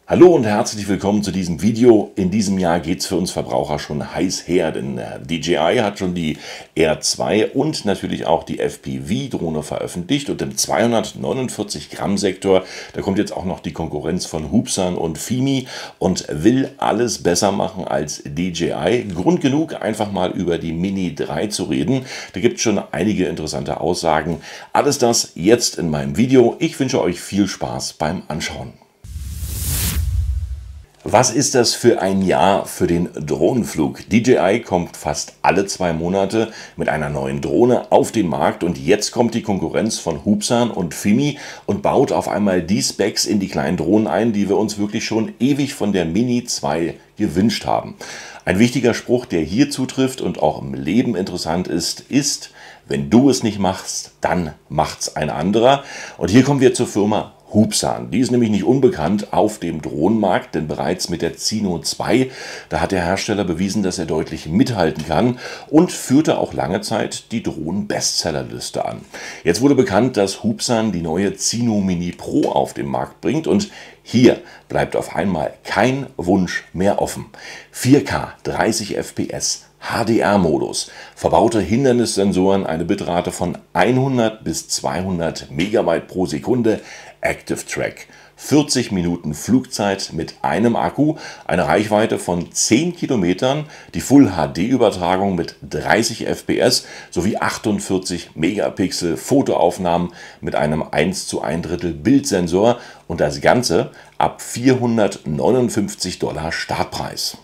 Hallo und herzlich willkommen zu diesem Video. In diesem Jahr geht es für uns Verbraucher schon heiß her, denn DJI hat schon die R2 und natürlich auch die FPV-Drohne veröffentlicht und im 249 Gramm Sektor, da kommt jetzt auch noch die Konkurrenz von Hubsan und Fimi und will alles besser machen als DJI. Grund genug, einfach mal über die Mini 3 zu reden. Da gibt es schon einige interessante Aussagen. Alles das jetzt in meinem Video. Ich wünsche euch viel Spaß beim Anschauen. Was ist das für ein Jahr für den Drohnenflug? DJI kommt fast alle 2 Monate mit einer neuen Drohne auf den Markt und jetzt kommt die Konkurrenz von Hubsan und Fimi und baut auf einmal die Specs in die kleinen Drohnen ein, die wir uns wirklich schon ewig von der Mini 2 gewünscht haben. Ein wichtiger Spruch, der hier zutrifft und auch im Leben interessant ist, wenn du es nicht machst, dann macht's ein anderer. Und hier kommen wir zur Firma Hubsan. Die ist nämlich nicht unbekannt auf dem Drohnenmarkt, denn bereits mit der Zino 2, da hat der Hersteller bewiesen, dass er deutlich mithalten kann und führte auch lange Zeit die Drohnen-Bestsellerliste an. Jetzt wurde bekannt, dass Hubsan die neue Zino Mini Pro auf den Markt bringt und hier bleibt auf einmal kein Wunsch mehr offen. 4K, 30 FPS, HDR-Modus, verbaute Hindernissensoren, eine Bitrate von 100 bis 200 Megabyte pro Sekunde, Active Track, 40 Minuten Flugzeit mit einem Akku, eine Reichweite von 10 Kilometern, die Full-HD-Übertragung mit 30 FPS sowie 48 Megapixel Fotoaufnahmen mit einem 1:1/3 Bildsensor und das Ganze ab $459 Startpreis.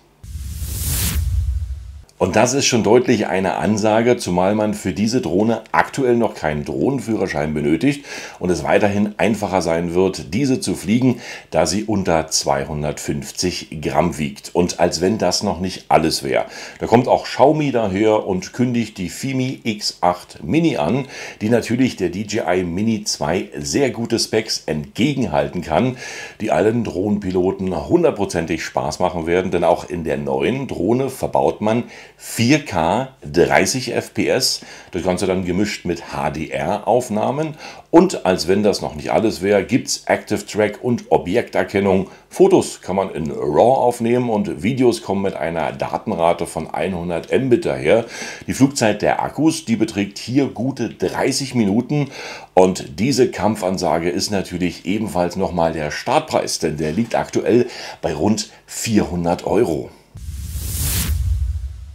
Und das ist schon deutlich eine Ansage, zumal man für diese Drohne aktuell noch keinen Drohnenführerschein benötigt und es weiterhin einfacher sein wird, diese zu fliegen, da sie unter 250 Gramm wiegt. Und als wenn das noch nicht alles wäre. Da kommt auch Xiaomi daher und kündigt die Fimi X8 Mini an, die natürlich der DJI Mini 2 sehr gute Specs entgegenhalten kann, die allen Drohnenpiloten hundertprozentig Spaß machen werden, denn auch in der neuen Drohne verbaut man 4K 30 FPS, das Ganze dann gemischt mit HDR-Aufnahmen und als wenn das noch nicht alles wäre, gibt es Active Track und Objekterkennung. Fotos kann man in RAW aufnehmen und Videos kommen mit einer Datenrate von 100 Mbit daher. Die Flugzeit der Akkus, die beträgt hier gute 30 Minuten und diese Kampfansage ist natürlich ebenfalls nochmal der Startpreis, denn der liegt aktuell bei rund 400 €.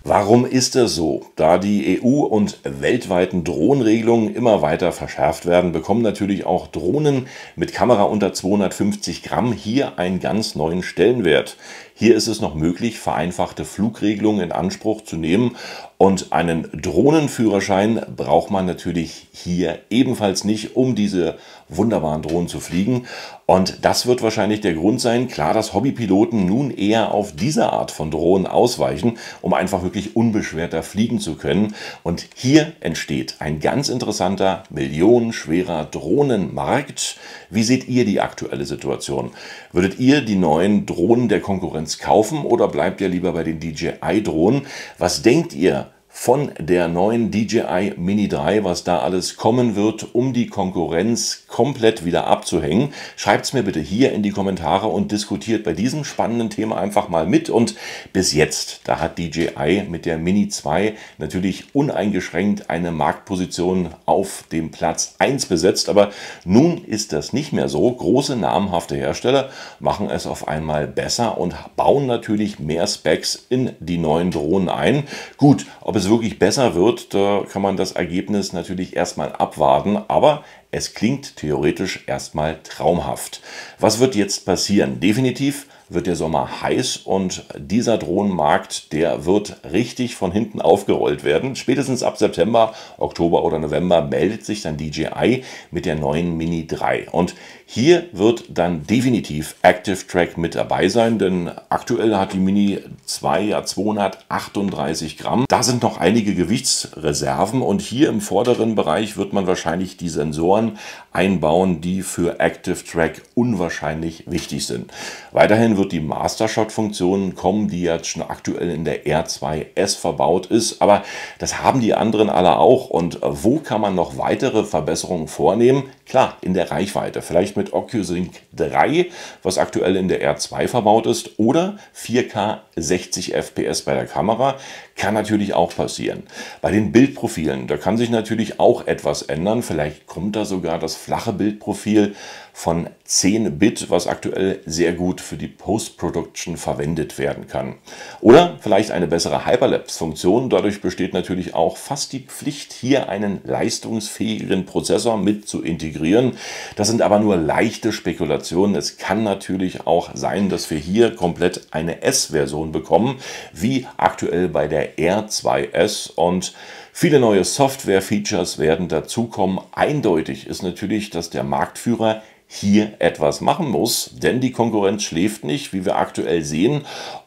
Warum ist das so? Da die EU- und weltweiten Drohnenregelungen immer weiter verschärft werden, bekommen natürlich auch Drohnen mit Kamera unter 250 Gramm hier einen ganz neuen Stellenwert. Hier ist es noch möglich, vereinfachte Flugregelungen in Anspruch zu nehmen und einen Drohnenführerschein braucht man natürlich hier ebenfalls nicht, um diese wunderbaren Drohnen zu fliegen. Und das wird wahrscheinlich der Grund sein, klar, dass Hobbypiloten nun eher auf diese Art von Drohnen ausweichen, um einfach wirklich unbeschwerter fliegen zu können. Und hier entsteht ein ganz interessanter, millionenschwerer Drohnenmarkt. Wie seht ihr die aktuelle Situation? Würdet ihr die neuen Drohnen der Konkurrenz kaufen oder bleibt ihr lieber bei den DJI-Drohnen? Was denkt ihr von der neuen DJI Mini 3, was da alles kommen wird, um die Konkurrenz komplett wieder abzuhängen? Schreibt es mir bitte hier in die Kommentare und diskutiert bei diesem spannenden Thema einfach mal mit. Und bis jetzt, da hat DJI mit der Mini 2 natürlich uneingeschränkt eine Marktposition auf dem Platz 1 besetzt, aber nun ist das nicht mehr so. Große namhafte Hersteller machen es auf einmal besser und bauen natürlich mehr Specs in die neuen Drohnen ein. Gut, ob es wirklich besser wird, da kann man das Ergebnis natürlich erstmal abwarten, aber es klingt theoretisch erstmal traumhaft. Was wird jetzt passieren? Definitiv wird der Sommer heiß und dieser Drohnenmarkt, der wird richtig von hinten aufgerollt werden. Spätestens ab September, Oktober oder November meldet sich dann DJI mit der neuen Mini 3. Und hier wird dann definitiv Active Track mit dabei sein, denn aktuell hat die Mini 2 ja 238 Gramm. Da sind noch einige Gewichtsreserven und hier im vorderen Bereich wird man wahrscheinlich die Sensoren einbauen, die für Active Track unwahrscheinlich wichtig sind. Weiterhin wird die Master-Shot-Funktion kommen, die jetzt schon aktuell in der R2S verbaut ist, aber das haben die anderen alle auch. Und wo kann man noch weitere Verbesserungen vornehmen? Klar, in der Reichweite, vielleicht mit OcuSync 3, was aktuell in der R2 verbaut ist, oder 4K 60 FPS bei der Kamera, kann natürlich auch passieren. Bei den Bildprofilen, da kann sich natürlich auch etwas ändern. Vielleicht kommt da sogar das flache Bildprofil von 10 Bit, was aktuell sehr gut für die Post-Production verwendet werden kann. Oder vielleicht eine bessere Hyperlapse-Funktion. Dadurch besteht natürlich auch fast die Pflicht, hier einen leistungsfähigeren Prozessor mit zu integrieren. Das sind aber nur leichte Spekulationen. Es kann natürlich auch sein, dass wir hier komplett eine S-Version bekommen, wie aktuell bei der R2S, und viele neue Software-Features werden dazukommen. Eindeutig ist natürlich, dass der Marktführer hier etwas machen muss, denn die Konkurrenz schläft nicht, wie wir aktuell sehen,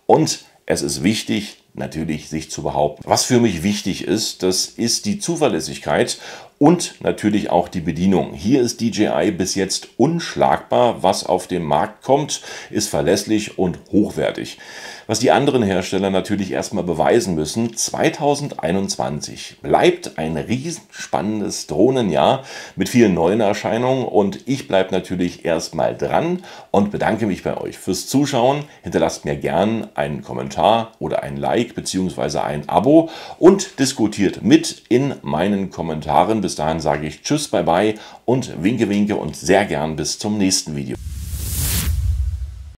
und es ist wichtig, natürlich sich zu behaupten. Was für mich wichtig ist, das ist die Zuverlässigkeit und natürlich auch die Bedienung. Hier ist DJI bis jetzt unschlagbar. Was auf den Markt kommt, ist verlässlich und hochwertig. Was die anderen Hersteller natürlich erstmal beweisen müssen: 2021 bleibt ein riesenspannendes Drohnenjahr mit vielen neuen Erscheinungen, und ich bleibe natürlich erstmal dran und bedanke mich bei euch fürs Zuschauen. Hinterlasst mir gern einen Kommentar oder ein Like bzw. ein Abo und diskutiert mit in meinen Kommentaren. Bis dahin sage ich Tschüss, bye bye und winke, winke und sehr gern bis zum nächsten Video.